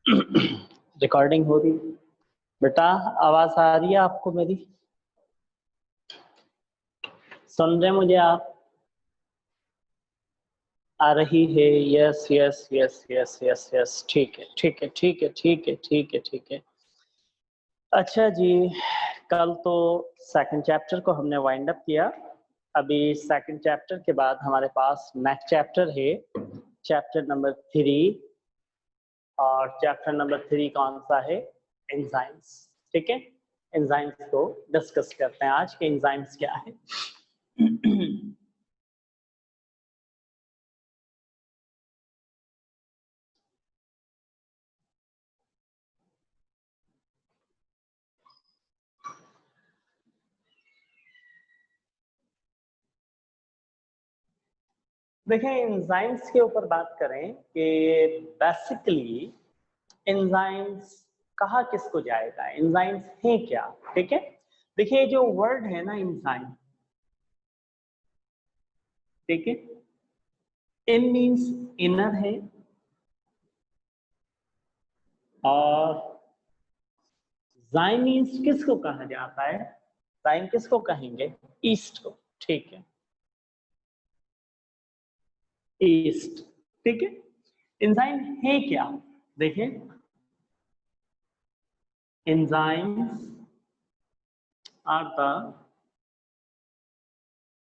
Recording हो रही बेटा, आवाज आ रही है आपको मेरी? सुन रहे मुझे आप? आ रही है? Yes yes yes yes yes yes, ठीक है ठीक है ठीक है ठीक है ठीक है ठीक है। अच्छा जी, कल तो सेकंड चैप्टर को हमने वाइंड अप किया। अभी सेकंड चैप्टर के बाद हमारे पास नेक्स्ट चैप्टर है, चैप्टर नंबर 3। और चैप्टर नंबर 3 कौन सा है? एंजाइम्स। ठीक है, एंजाइम्स को डिस्कस करते हैं आज के एंजाइम्स क्या है। देखें, एंजाइम्स के ऊपर बात करें कि बेसिकली एंजाइम्स कहा किसको जाएगा, एंजाइम्स हैं क्या? ठीक है, देखिए जो वर्ड है ना एंजाइम, ठीक है, इन मीन्स इनर है और जाइम मीन्स किसको कहा जाता है? जाइम किसको कहेंगे? ईस्ट को। ठीक है, ईस्ट। ठीक है, एंजाइम है क्या? देखिए, enzymes are the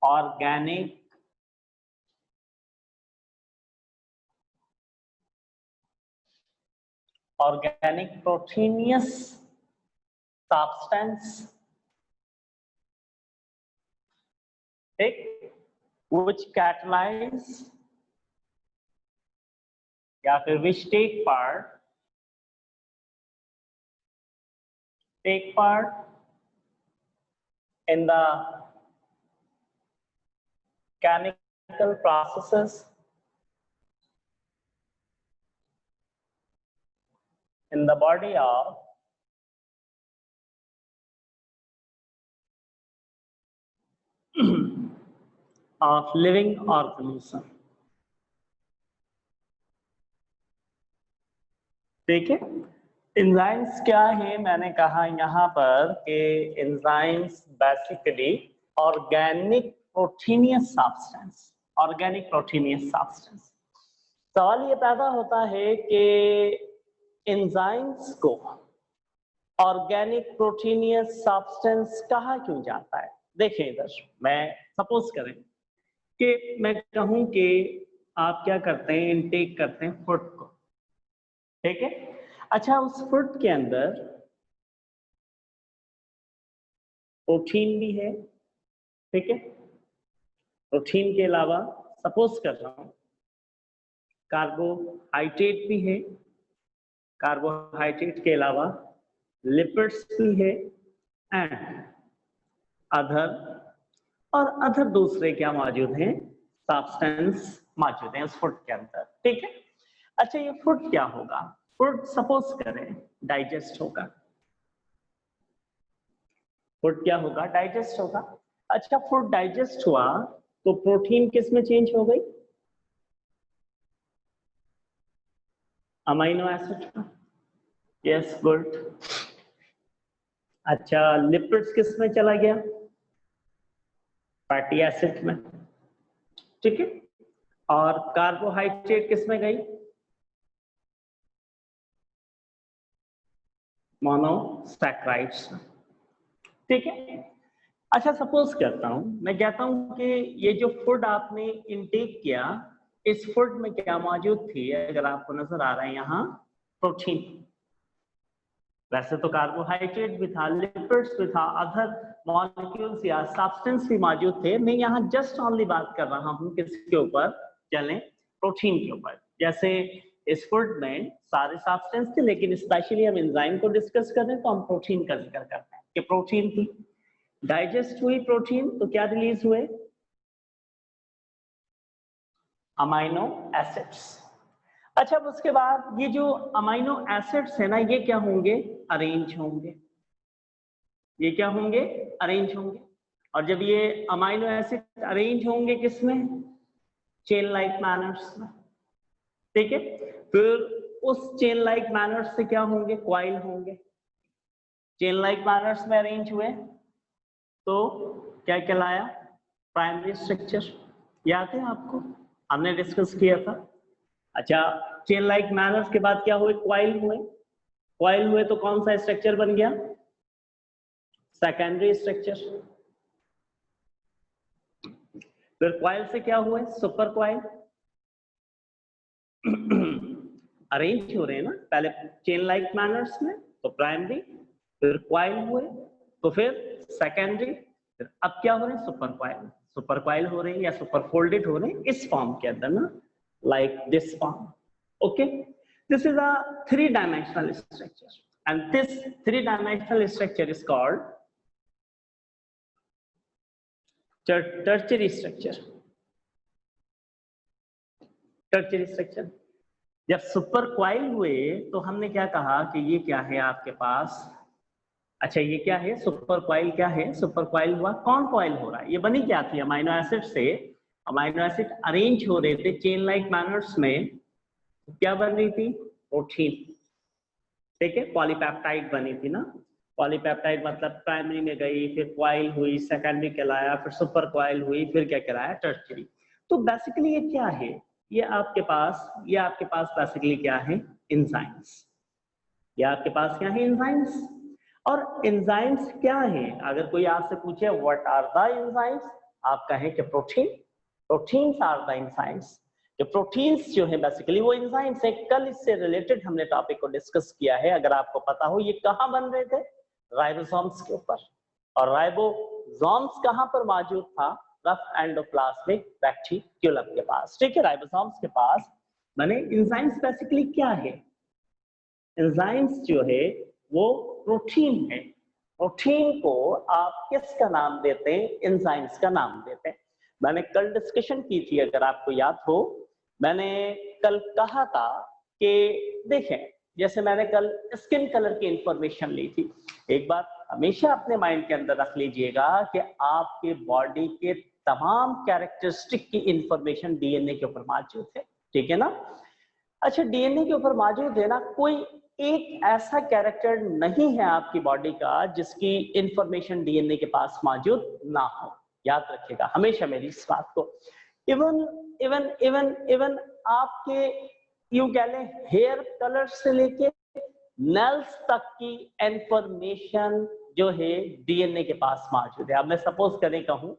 organic proteinous substance, which catalyze या फिर which take part in the chemical processes in the body of living organism। ठीक है, एंजाइम्स क्या है? मैंने कहा यहाँ पर कि enzymes basically organic proteinaceous substance, organic proteinaceous substance. सवाल ये पैदा होता है कि एंजाइम्स को ऑर्गेनिक प्रोटीनियस सब्सटेंस कहा क्यों जाता है? देखिए इधर, मैं सपोज करें कि मैं कहूं कि आप क्या करते हैं, इनटेक करते हैं फूड को। ठीक है, अच्छा उस फूड के अंदर प्रोटीन भी है। ठीक है, प्रोटीन के अलावा सपोज कर रहा हूं कार्बोहाइड्रेट भी है, कार्बोहाइड्रेट के अलावा लिपिड्स भी है एंड अदर, और अदर दूसरे क्या मौजूद हैं? सब्सटेंस मौजूद हैं उस फूड के अंदर। ठीक है, अच्छा ये फूड क्या होगा? फूड सपोज करें डाइजेस्ट होगा। फूड क्या होगा? डाइजेस्ट होगा। अच्छा फूड डाइजेस्ट हुआ तो प्रोटीन किस में चेंज हो गई? अमीनो एसिड में। Yes, good. अच्छा लिपिड्स किस में चला गया? फैटी एसिड में। ठीक है, और कार्बोहाइड्रेट किस में गई? मोनोसैकेराइड्स में। ठीक है, अच्छा सपोज करता हूं, मैं कहता हूं कि ये जो फूड आपने इनटेक किया, इस फूड में क्या मौजूद थी? अगर आपको नजर आ रहा है यहाँ, प्रोटीन। वैसे तो कार्बोहाइड्रेट भी था, लिपिड्स भी था, अदर मॉलिक्यूल्स या सब्सटेंस भी मौजूद थे। मैं यहाँ जस्ट ओनली बात कर रहा हूँ किसके ऊपर? चलें, प्रोटीन के ऊपर। जैसे इस फूड में सारे सब्सटेंस थे, लेकिन स्पेशली हम एंजाइम को डिस्कस कर रहे हैं तो हम प्रोटीन का जिक्र करते हैं कि प्रोटीन थी, डाइजेस्ट हुई प्रोटीन तो क्या रिलीज हुए? Amino acids. अच्छा अब उसके बाद ये जो अमाइनो एसिड्स है ना, ये क्या होंगे? अरेंज होंगे। ये क्या होंगे? अरेंज होंगे। और जब ये अमाइनो एसिड अरेंज होंगे किसमें? चेन लाइक मैनर्स में। ठीक है, फिर उस चेन लाइक मैनर्स से क्या होंगे, क्वाइल होंगे। चेन लाइक मैनर्स में अरेंज हुए तो क्या कहलाया, प्राइमरी स्ट्रक्चर। याद है आपको, हमने डिस्कस किया था। अच्छा, चेन लाइक मैनर्स के बाद क्या हुए, क्वाइल हुए। क्वाइल हुए तो कौन सा स्ट्रक्चर बन गया, सेकेंडरी स्ट्रक्चर। फिर क्वाइल से क्या हुए, सुपर क्वाइल। अरेंज हो रहे हैं ना, पहले चेन लाइक मैनर्स में तो प्राइमरी, फिर क्वाइल हुए तो फिर सेकेंडरी, फिर अब क्या हो रहे हैं, सुपर क्वाइल। सुपर क्वाइल हो रहे हैं या सुपर फोल्डेड हो रहे हैं इस फॉर्म के अंदर ना, like this form. Okay, this is a 3-dimensional structure and this 3-dimensional structure is called tertiary structure। Tertiary structure. जब सुपर क्वाइल हुए तो हमने क्या कहा कि ये क्या है आपके पास, अच्छा ये क्या है, सुपर क्वाइल क्या है, सुपर क्वाइल हुआ, कौन क्वाइल हो रहा है, ये बनी क्या थी, अमाइनो एसिड से। अमाइनो एसिड अरेंज हो रहे थे चेन लाइक मैनर्स में, क्या बन रही थी, प्रोटीन। ठीक है, पॉलीपेप्टाइड बनी थी ना। पॉलीपेप्टाइड मतलब प्राइमरी में गई, फिर क्वाइल हुई, सेकेंडरी कहलाया, फिर सुपर क्वाइल हुई, फिर क्या कहलाया, टर्शियरी। तो बेसिकली ये क्या है, ये आपके पास बेसिकली क्या है, एंजाइम्स। ये आपके पास क्या है, एंजाइम्स। और एंजाइम्स क्या है, अगर कोई आपसे पूछे व्हाट आर द एंजाइम्स, आप कहें कि protein, proteins are the enzymes. जो प्रोटीन्स जो है बेसिकली वो एंजाइम्स है। कल इससे रिलेटेड हमने टॉपिक को डिस्कस किया है, अगर आपको पता हो। ये कहाँ बन रहे थे, राइबोसोम्स के ऊपर। और राइबोसोम्स कहाँ पर मौजूद था, रफ एंडोप्लाज्मिक रेटिकुलम के पास। ठीक है, राइबोसोम्स के पास माने एंजाइम्स बेसिकली क्या है, एंजाइम्स जो है वो प्रोटीन है। प्रोटीन को आप किसका नाम देते हैं, एंजाइम्स का नाम देते हैं। मैंने कल डिस्कशन की थी, अगर आपको याद हो, मैंने कल कहा था कि देखें, जैसे मैंने कल स्किन कलर की इंफॉर्मेशन ली थी। एक बात हमेशा अपने माइंड के अंदर रख लीजिएगा कि आपके बॉडी के तमाम कैरेक्टरिस्टिक की इंफॉर्मेशन डीएनए के ऊपर मौजूद है। ठीक है ना। अच्छा, डीएनए के ऊपर मौजूद है ना, कोई एक ऐसा कैरेक्टर नहीं है आपकी बॉडी का जिसकी इंफॉर्मेशन डीएनए के पास मौजूद ना हो। याद रखिएगा हमेशा मेरी इस बात को। इवन इवन इवन इवन आपके यूं कह लें हेयर कलर से लेके नेल्स तक की इंफॉर्मेशन जो है डीएनए के पास मौजूद है। अब मैं सपोज करें कहूं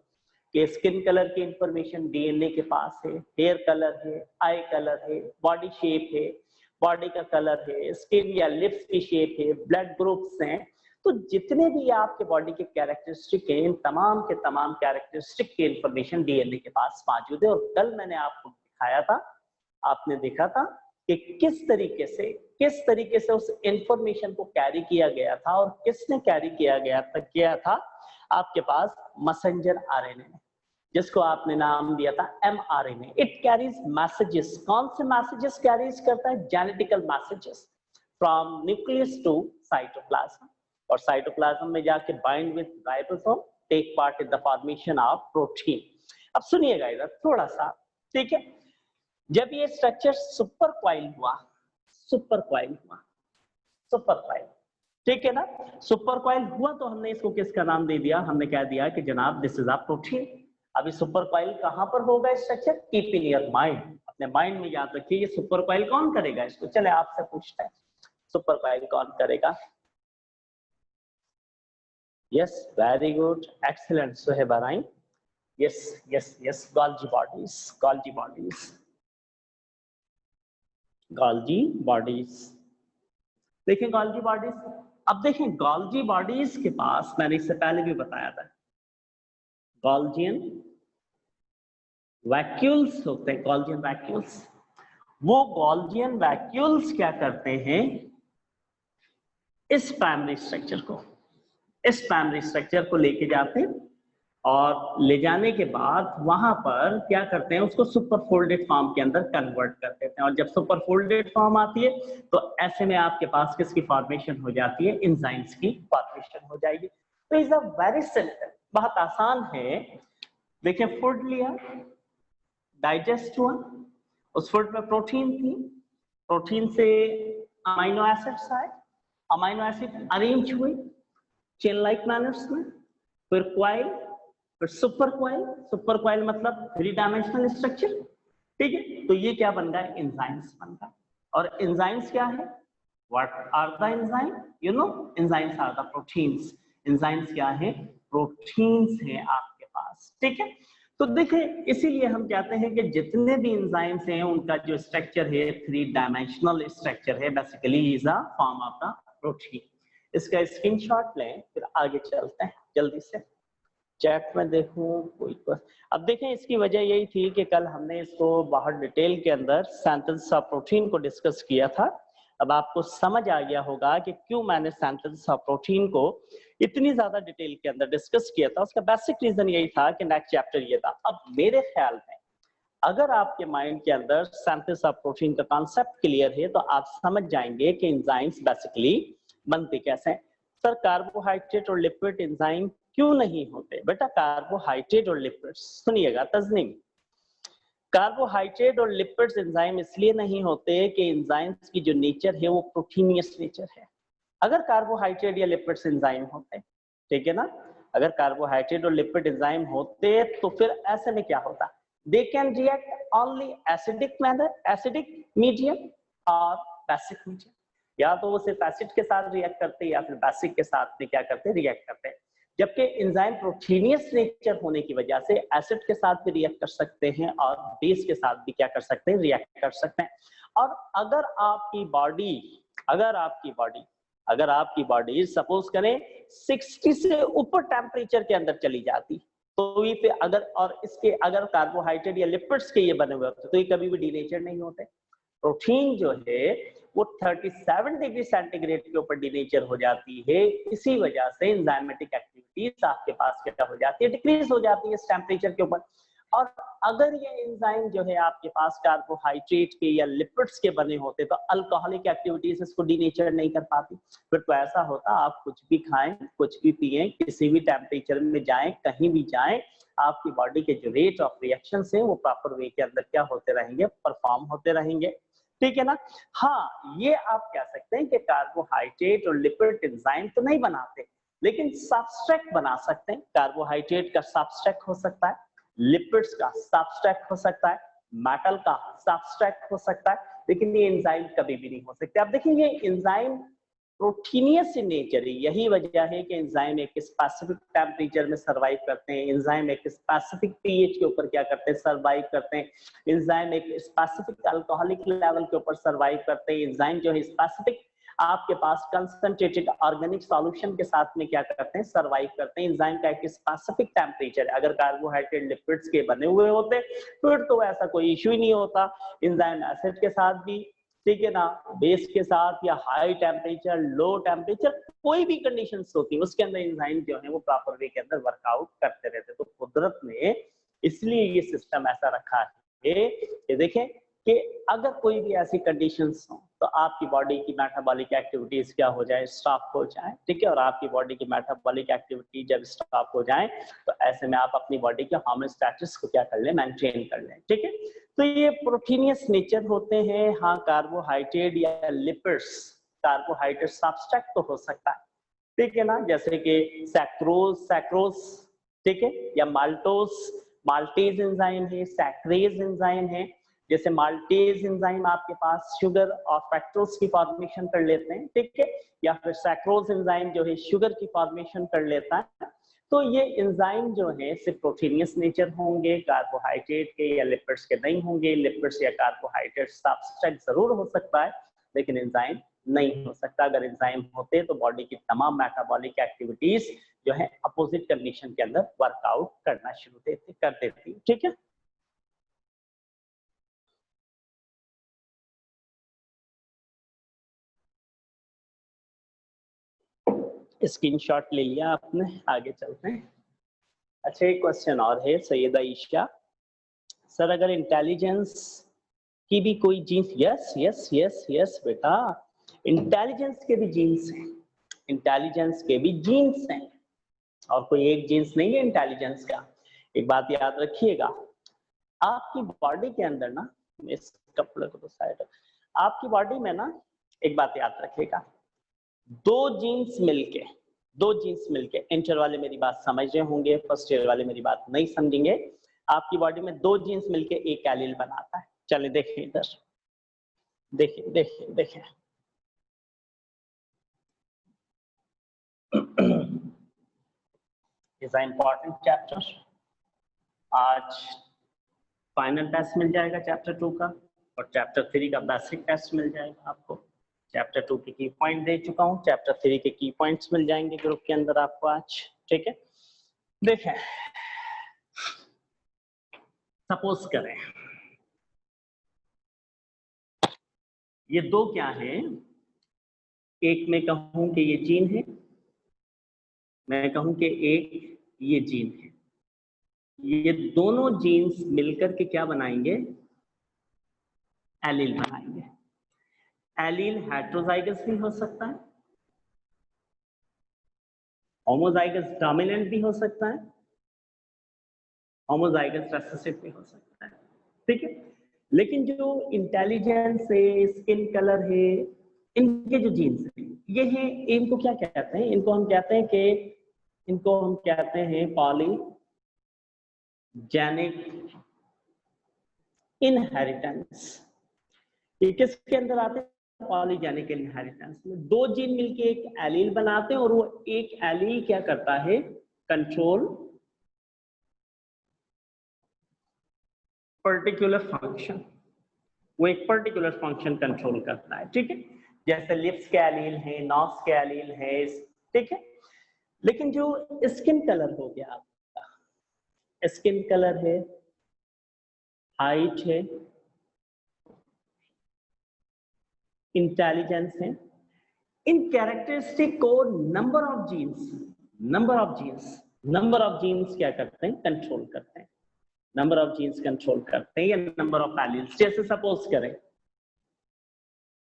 कि स्किन कलर की इंफॉर्मेशन डीएनए के पास है, हेयर कलर है, आई कलर है, बॉडी शेप है, बॉडी का कलर है, स्किन या लिप्स की शेप है, ब्लड ग्रुप्स हैं। तो जितने भी आपके बॉडी के कैरेक्टरिस्टिक हैं, इन तमाम के तमाम कैरेक्टरिस्टिक की इंफॉर्मेशन डीएनए के पास मौजूद है। और कल मैंने आपको दिखाया था, आपने देखा था कि किस तरीके से उस इंफॉर्मेशन को कैरी किया गया था, और किसने कैरी किया था आपके पास, मैसेंजर आरएनए, जिसको आपने नाम दिया था mRNA। It carries messages. कौन से मैसेजेस कैरीज करता है, genetical messages from nucleus to cytoplasm, और साइटोप्लाज्म में जाके bind with ribosome, take part in the formation of protein. अब सुनिएगा इधर थोड़ा सा, ठीक है। जब ये स्ट्रक्चर सुपर क्वाइल हुआ, ठीक है ना, सुपर क्वाइल हुआ तो हमने इसको किसका नाम दे दिया, हमने कह दिया कि जनाब दिस इज अ प्रोटीन। अभी सुपर क्वाइल कहां पर होगा structure, keep in your mind, अपने माइंड में याद रखिए। ये सुपर क्वाइल कौन करेगा इसको, चले आपसे पूछते हैं, सुपर क्वाइल कौन करेगा। Yes, very good, excellent Suhaib Rayeen. Yes yes yes, golgi bodies. देखें गोल्जी बॉडीज, अब देखें गोल्जी बॉडीज के पास, मैंने इससे पहले भी बताया था, गोल्जियन वैक्यूल्स होते हैं, गोल्जियन वैक्यूल्स। वो गोल्जियन वैक्यूल्स क्या करते हैं, इस प्राइमरी स्ट्रक्चर को लेके जाते हैं, और ले जाने के बाद वहां पर क्या करते हैं, उसको सुपर फोल्डेड फॉर्म के अंदर कन्वर्ट कर देते हैं। और जब सुपर फोल्डेड फॉर्म आती है तो ऐसे में आपके पास किसकी फॉर्मेशन हो जाती है, एंजाइम्स की फॉर्मेशन हो जाएगी। तो इज अ वेरी सिंपल, बहुत आसान है। देखिए, फूड लिया, डाइजेस्ट हुआ, उस फूड में प्रोटीन थी, प्रोटीन से अमाइनो एसिड्स आए, अमाइनो एसिड अरेंज हुए चेन लाइक मैनर्स में, फिर क्वाइल, फिर सुपर क्वाइल मतलब 3 डायमेंशनल स्ट्रक्चर, ठीक है। तो ये क्या बन रहा है, एंजाइम्स बन रहा है। और एंजाइम्स क्या है, what are the enzyme, you know enzymes are the proteins. Enzymes क्या है, प्रोटीन्स है आपके पास, ठीक है। तो देखिए इसीलिए हम कहते हैं कि जितने भी एंजाइम्स हैं उनका जो स्ट्रक्चर है 3 डायमेंशनल स्ट्रक्चर है, basically is a form of the protein. इसका स्क्रीनशॉट लें, फिर आगे चलते हैं जल्दी से। चैट में देखूं कोई अब देखें, इसकी वजह यही थी कि कल हमने इसको बहुत डिटेल के अंदर सिंथेसिस ऑफ प्रोटीन को डिस्कस किया था। अब आपको समझ आ गया होगा कि क्यों मैंने सिंथेसिस ऑफ प्रोटीन को इतनी ज्यादा डिटेल के अंदर डिस्कस किया था। उसका बेसिक रीजन यही था कि नेक्स्ट चैप्टर ये था। अब मेरे ख्याल में अगर आपके माइंड के अंदर सिंथेसिस ऑफ प्रोटीन का कॉन्सेप्ट क्लियर है तो आप समझ जाएंगे कि एंजाइम्स बेसिकली बनते कैसे हैं। सर कार्बोहाइड्रेट और लिपिड एंजाइम क्यों नहीं होते? बेटा कार्बोहाइड्रेट और लिपिड्स, सुनिएगा तस्नीम, कार्बोहाइड्रेट और लिपिड्स एंजाइम इसलिए नहीं होते कि एंजाइम्स की जो नेचर है वो प्रोटीनियस नेचर है। अगर कार्बोहाइड्रेट या लिपिड्स एंजाइम होते, ठीक है ना, अगर कार्बोहाइड्रेट और लिपिड एंजाइम होते तो फिर ऐसे में क्या होता, they can react only acidic manner, acidic medium और बेसिक मीडियम, या तो वो सिर्फ एसिड के साथ रिएक्ट करते या फिर बेसिक के साथ में क्या करते, रिएक्ट करते हैं। जबकि एंजाइम प्रोटीनियस नेचर होने की वजह से एसिड के साथ भी रिएक्ट कर सकते हैं और बेस के साथ भी क्या कर सकते हैं, रिएक्ट कर सकते हैं। और अगर आपकी बॉडी सपोज करें 60 से ऊपर टेम्परेचर के अंदर चली जाती तो ये फिर अगर कार्बोहाइड्रेट या लिपिड्स के ये बने हुए होते तो ये कभी भी डीनेचर नहीं होते। प्रोटीन जो है वो 37 डिग्री सेंटीग्रेड के ऊपर डीनेचर हो जाती है, इसी वजह से एंजाइमेटिक एक्टिविटीज आपके पास क्या हो जाती है, डिक्रीज हो जाती है इस टेम्परेचर के ऊपर। और अगर ये एंजाइम जो है आपके पास कार्बोहाइड्रेट के या लिपिड्स के बने होते तो अल्कोहलिक एक्टिविटीज इसको डीनेचर नहीं कर पाती। फिर तो ऐसा होता आप कुछ भी खाएं, कुछ भी पिएं, किसी भी टेम्परेचर में जाएं, कहीं भी जाएं, आपकी बॉडी के जो रेट ऑफ रिएक्शन है वो प्रॉपर वे के अंदर क्या होते रहेंगे, परफॉर्म होते रहेंगे, ठीक है ना। हाँ, ये आप कह सकते हैं कि कार्बोहाइड्रेट और लिपिड एंजाइम तो नहीं बनाते लेकिन सब्सट्रेट बना सकते हैं। कार्बोहाइड्रेट का सब्सट्रेट हो सकता है, लिपिड्स का सब्सट्रेट हो सकता है, मेटल का सब्सट्रेट हो सकता है, लेकिन ये एंजाइम कभी भी नहीं हो सकते। आप देखिए एंजाइम प्रोटीनियस इन नेचर है, यही वजह है कि एंजाइम एक स्पेसिफिक टेम्परेचर में सर्वाइव करते हैं, एंजाइम एक स्पेसिफिक पीएच के ऊपर क्या करते हैं, सर्वाइव करते हैं, एंजाइम एक स्पेसिफिक अल्कोहलिक लेवल के ऊपर सर्वाइव करते हैं, एंजाइम जो है स्पेसिफिक आपके पास कंसंट्रेटेड ऑर्गेनिक सॉल्यूशन के साथ में क्या करते हैं, सर्वाइव करते हैं। एंजाइम का एक स्पेसिफिक टेम्परेचर, अगर कार्बोहाइड्रेट लिपिड्स के बने हुए होते फिर तो ऐसा कोई इश्यू ही नहीं होता। एंजाइम एसिड के साथ भी, ठीक है ना, बेस के साथ या हाई टेम्परेचर, लो टेम्परेचर, कोई भी कंडीशंस होती है उसके अंदर एंजाइम जो है वो प्रॉपर वे के अंदर वर्कआउट करते रहते। तो कुदरत ने इसलिए ये सिस्टम ऐसा रखा है कि देखें कि अगर कोई भी ऐसी कंडीशंस हो तो आपकी बॉडी की मेटाबॉलिक एक्टिविटीज क्या हो जाए, स्टॉप हो जाए, ठीक है। और आपकी बॉडी की मेटाबॉलिक एक्टिविटी जब स्टॉप हो जाए तो ऐसे में आप अपनी बॉडी के होमोस्टैसिस को क्या कर लें, मेंटेन कर लें, ठीक है। तो ये प्रोटीनियस नेचर होते हैं। हाँ, कार्बोहाइड्रेट या लिपिड्स, कार्बोहाइड्रेट सब्सट्रेट तो हो सकता है, ठीक है ना, जैसे कि सैक्रोज, ठीक है, या माल्टेज एंजाइम है, सैक्रेज एंजाइम है। जैसे माल्टेज एंजाइम आपके पास शुगर और फ्रक्टोज की फॉर्मेशन कर लेते हैं, ठीक है, या फिर सैक्रोज एंजाइम जो है शुगर की फॉर्मेशन कर लेता है। तो ये एंजाइम जो है सिर्फ प्रोटीनियस नेचर होंगे, कार्बोहाइड्रेट के या लिपिड्स के नहीं होंगे। लिपिड्स या कार्बोहाइड्रेट सब्सट्रेट जरूर हो सकता है लेकिन एंजाइम नहीं हो सकता। अगर एंजाइम होते तो बॉडी की तमाम मेटाबॉलिक एक्टिविटीज जो है अपोजिट कंडीशन के अंदर वर्कआउट करना शुरू कर देती, ठीक है। स्क्रीनशॉट ले लिया आपने, आगे चलते हैं। अच्छा, एक क्वेश्चन और है सैयदा ईशा, सर अगर इंटेलिजेंस की भी कोई genes, yes yes yes yes बेटा, इंटेलिजेंस के भी जीन्स हैं, इंटेलिजेंस के भी जीन्स हैं और कोई एक जीन्स नहीं है इंटेलिजेंस का। एक बात याद रखिएगा, आपकी बॉडी के अंदर ना, इस कपड़े को तो साइड, आपकी बॉडी में ना एक बात याद रखिएगा, दो जीन्स मिलके, इंटर वाले मेरी बात समझ रहे होंगे, फर्स्ट ईयर वाले मेरी बात नहीं समझेंगे। आपकी बॉडी में दो जीन्स मिलके एक एलील बनाता है। चलिए देखिए इधर, देखिए देखिए देखिए इज इंपॉर्टेंट चैप्टर। आज फाइनल टेस्ट मिल जाएगा चैप्टर 2 का, और चैप्टर 3 का बेसिक टेस्ट मिल जाएगा आपको। चैप्टर 2 के की पॉइंट दे चुका हूँ, चैप्टर 3 के की पॉइंट्स मिल जाएंगे ग्रुप के अंदर आपको आज। ठीक है, देखें, सपोज करें ये दो क्या है, एक मैं कहूं कि ये जीन है, मैं कहूं कि एक ये जीन है। ये दोनों जीन्स मिलकर के क्या बनाएंगे, एलील बनाएंगे। एलील हेटेरोजाइगस भी हो सकता है, होमोजाइगस डोमिनेंट भी हो सकता है, होमोजाइगस रिसेसिव भी हो सकता है। ठीक है, लेकिन जो इंटेलिजेंस है, स्किन कलर है, इनके जो जीन्स हैं ये हैं, इनको क्या कहते हैं, इनको हम कहते हैं कि इनको हम कहते हैं पॉलीजेनिक इनहेरिटेंस। ये किसके अंदर आते हैं, पॉलीजेनिक इनहेरिटेंस में। दो जीन मिलके एक एलील बनाते हैं और वो एक एलील क्या करता है, कंट्रोल पर्टिकुलर फंक्शन, वो एक पर्टिकुलर फंक्शन कंट्रोल करता है। ठीक है, जैसे लिप्स के एलील है, नॉस के एलील है। ठीक है, लेकिन जो स्किन कलर हो गया आपका, स्किन कलर है, हाइट है, इंटेलिजेंस है, इन कैरेक्टरिस्टिक को नंबर ऑफ जीन्स क्या करते हैं, कंट्रोल करते हैं। नंबर ऑफ जीन्स कंट्रोल करते हैं या नंबर ऑफ एलील्स। जैसे सपोज करें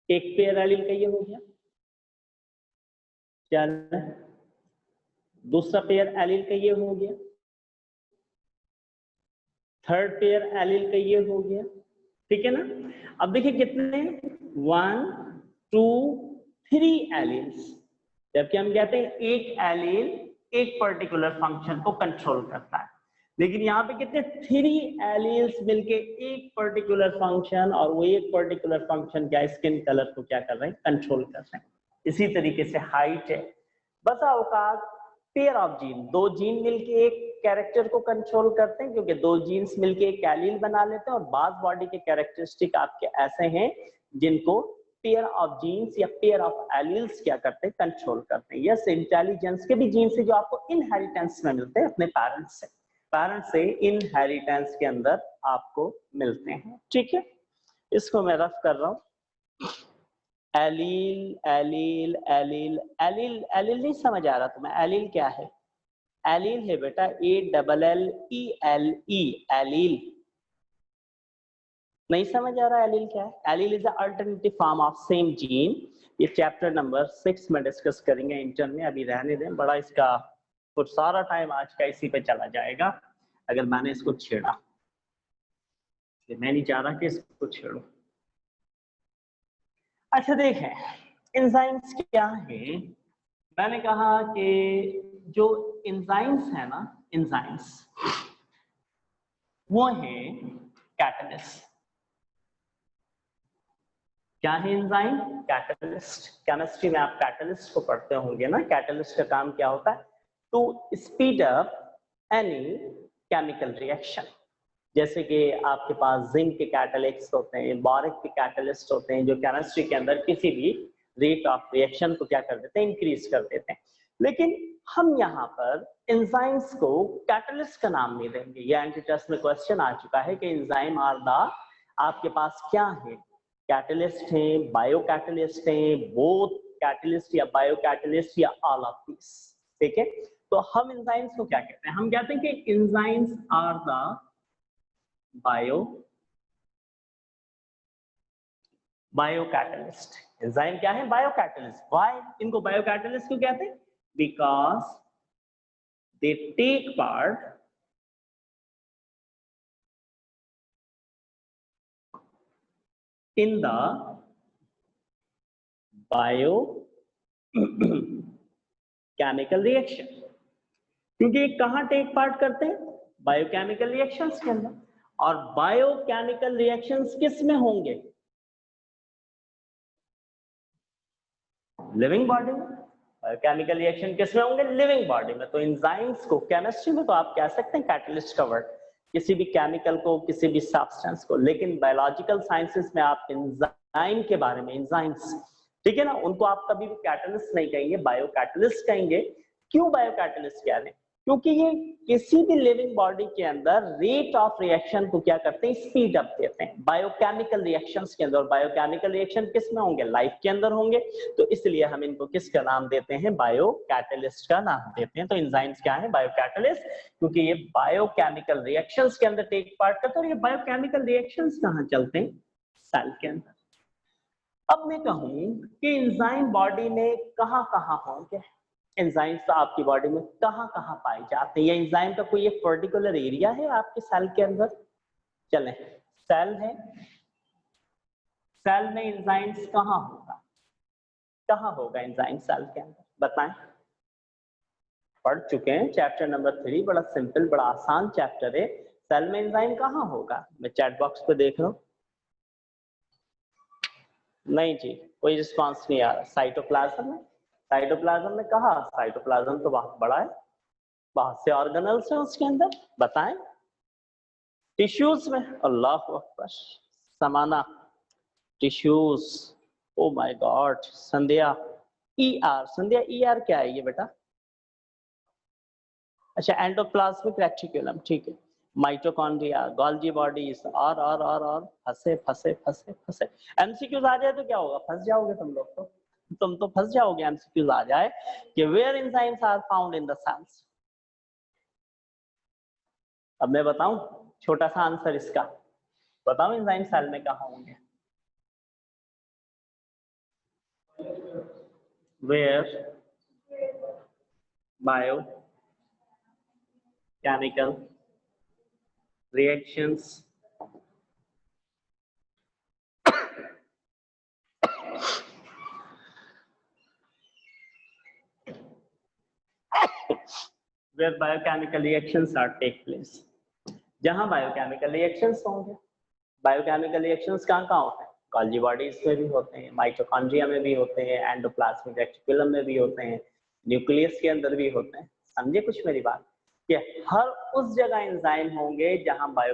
एक पेयर एलील का ये हो गया, क्या दूसरा पेयर एलील का ये हो गया, थर्ड पेयर एलील का ये हो गया। ठीक है ना, अब देखिए कितने, 1 2 3 एलील्स। जबकि हम कहते हैं एक एलील एक पर्टिकुलर फंक्शन को कंट्रोल करता है, लेकिन यहाँ पे कितने, 3 एलील्स मिलके एक पर्टिकुलर फंक्शन, और वो एक पर्टिकुलर फंक्शन क्या, स्किन कलर को क्या कर रहे हैं, कंट्रोल कर रहे हैं। इसी तरीके से हाइट है, बसा औकात पेयर ऑफ जीन, दो जीन मिलके एक कैरेक्टर को कंट्रोल करते हैं, क्योंकि दो जीन्स मिलके एक एलील बना लेते हैं। और बाद बॉडी के कैरेक्टरिस्टिक आपके ऐसे हैं जिनको पेयर ऑफ जीन्स या पेयर ऑफ एलील्स क्या करते हैं, कंट्रोल करते हैं। यस, इंटेलिजेंस के भी जीन्स जो आपको इनहेरिटेंस में मिलते हैं अपने पेरेंट्स से इनहेरिटेंस के अंदर आपको मिलते हैं। ठीक है, इसको मैं रफ कर रहा हूं, allele allele allele allele allele नहीं समझ आ रहा तुम्हें, एलील क्या है, एलील है बेटा ALLELE, एलील। नहीं समझ आ रहा एलील क्या है, allele is the alternative form of same gene. ये चैप्टर नंबर 6 में डिस्कस करेंगे इंटर में, अभी रहने दें, बड़ा इसका कुछ सारा टाइम आज का इसी पे चला जाएगा अगर मैंने इसको छेड़ा। मैं नहीं चाह रहा कि इसको छेड़ो। अच्छा देखें, एंजाइम्स क्या है, मैंने कहा कि जो एंजाइम्स है ना, एंजाइम्स वो है कैटलिस्ट। क्या है एंजाइम, कैटलिस्ट। केमिस्ट्री में आप कैटलिस्ट को पढ़ते होंगे ना, कैटलिस्ट का काम क्या होता है, to speed up any chemical reaction. जैसे कि आपके पास जिंक के कैटलिस्ट होते हैं, बोरिक के कैटलिस्ट होते हैं, जो केमिस्ट्री के अंदर किसी भी रेट ऑफ रिएक्शन को क्या कर देते हैं, इंक्रीज कर देते हैं। लेकिन हम यहाँ पर एंजाइम्स को कैटलिस्ट का नाम नहीं देंगे। ये एंट्री टेस्ट में क्वेश्चन आ चुका है कि एंजाइम आर द, आपके पास क्या है, कैटलिस्ट हैं, बायो कैटलिस्ट हैं, बोथ कैटलिस्ट या बायो कैटलिस्ट या ऑल ऑफ दिस। ठीक है, तो हम एंजाइम्स को क्या कहते हैं, हम कहते हैं कि enzymes are the biocatalyst. Enzyme क्या है, बायोकैटलिस्ट। व्हाई इनको बायोकैटलिस्ट क्यों कहते हैं, because they take part in the biochemical reaction, क्योंकि ये कहाँ टेक पार्ट करते हैं? बायोकेमिकल रिएक्शंस के अंदर। और बायोकेमिकल रिएक्शंस किस में होंगे? लिविंग बॉडी में। बायोकेमिकल रिएक्शन किस में होंगे? लिविंग बॉडी में। तो एंजाइम्स को केमिस्ट्री में तो आप कह सकते हैं कैटलिस्ट का वर्ड, किसी भी केमिकल को, किसी भी सब्सटेंस को, लेकिन बायोलॉजिकल साइंसेस में आप एंजाइम के बारे में, एंजाइम्स, ठीक है ना, उनको आप कभी भी कैटलिस्ट नहीं कहेंगे, बायो कैटलिस्ट कहेंगे। क्यों बायो कैटलिस्ट कह रहे हैं? क्योंकि ये किसी भी लिविंग बॉडी के अंदर रेट ऑफ रिएक्शन को क्या करते हैं? स्पीड अप देते हैं बायोकेमिकल रिएक्शंस के अंदर। बायोकेमिकल रिएक्शन किस में होंगे? लाइफ के अंदर होंगे। तो इसलिए हम इनको किसका नाम देते हैं? बायो कैटलिस्ट का नाम देते हैं। तो एंजाइम्स क्या है? बायो कैटलिस्ट, क्योंकि ये बायोकेमिकल रिएक्शंस के अंदर टेक पार्ट करते हैं। और ये बायोकेमिकल रिएक्शंस कहाँ चलते हैं? सेल के अंदर। अब मैं कहूं कि एंजाइम बॉडी में कहां कहां होंगे? एंजाइम्स आपकी बॉडी में कहां कहां पाए जाते हैं? या एंजाइम का कोई एक पर्टिकुलर एरिया है आपके सेल के अंदर? चलें, सेल है, सेल में एंजाइम्स कहां होगा? कहां होगा एंजाइम सेल के अंदर? बताएं। पढ़ चुके हैं चैप्टर नंबर 3, बड़ा सिंपल, बड़ा आसान चैप्टर है। सेल में एंजाइम कहां होगा? मैं चैट बॉक्स पे देख रहा हूं, नहीं जी, कोई रिस्पांस नहीं आ रहा। साइटोप्लाज्म में, साइटोप्लाज्म में कहा? साइटोप्लाज्म तो बहुत बड़ा है, बहुत से ऑर्गेनल्स हैं उसके अंदर। बताएं। टिश्यूज में, अल्लाह अकबर, समाना, tissues, oh my God. Sandhya, ER, Sandhya ER क्या है ये बेटा? अच्छा, एंडोप्लाज्मिक रेटिकुलम, ठीक है। माइटोकॉन्ड्रिया, गोल्गी बॉडीज, और फंसे फंसे फंसे फंसे। एमसीक्यूज आ जाए तो क्या होगा? फंस जाओगे तुम लोग, तो तुम तो फंस जाओगे। एमसीक्यूज आ जाए कि where enzymes are found in the cells. अब मैं बताऊं छोटा सा आंसर इसका, बताओ एंजाइम सेल में कहां होंगे? Where biochemical reactions where biochemical reactions are take place, जहां बायोकेमिकल रिएक्शंस होंगे। बायोकेमिकल रिएक्शंस कहां होते हैं? गोल्गी बॉडीज में भी होते हैं, माइटोकॉन्ड्रिया में भी होते हैं, एंडोप्लाज्मिक रेटिकुलम में भी होते हैं, न्यूक्लियस के अंदर भी होते हैं। समझे कुछ मेरी बात? कि हर उस जगह एंजाइम होंगे जहां बायो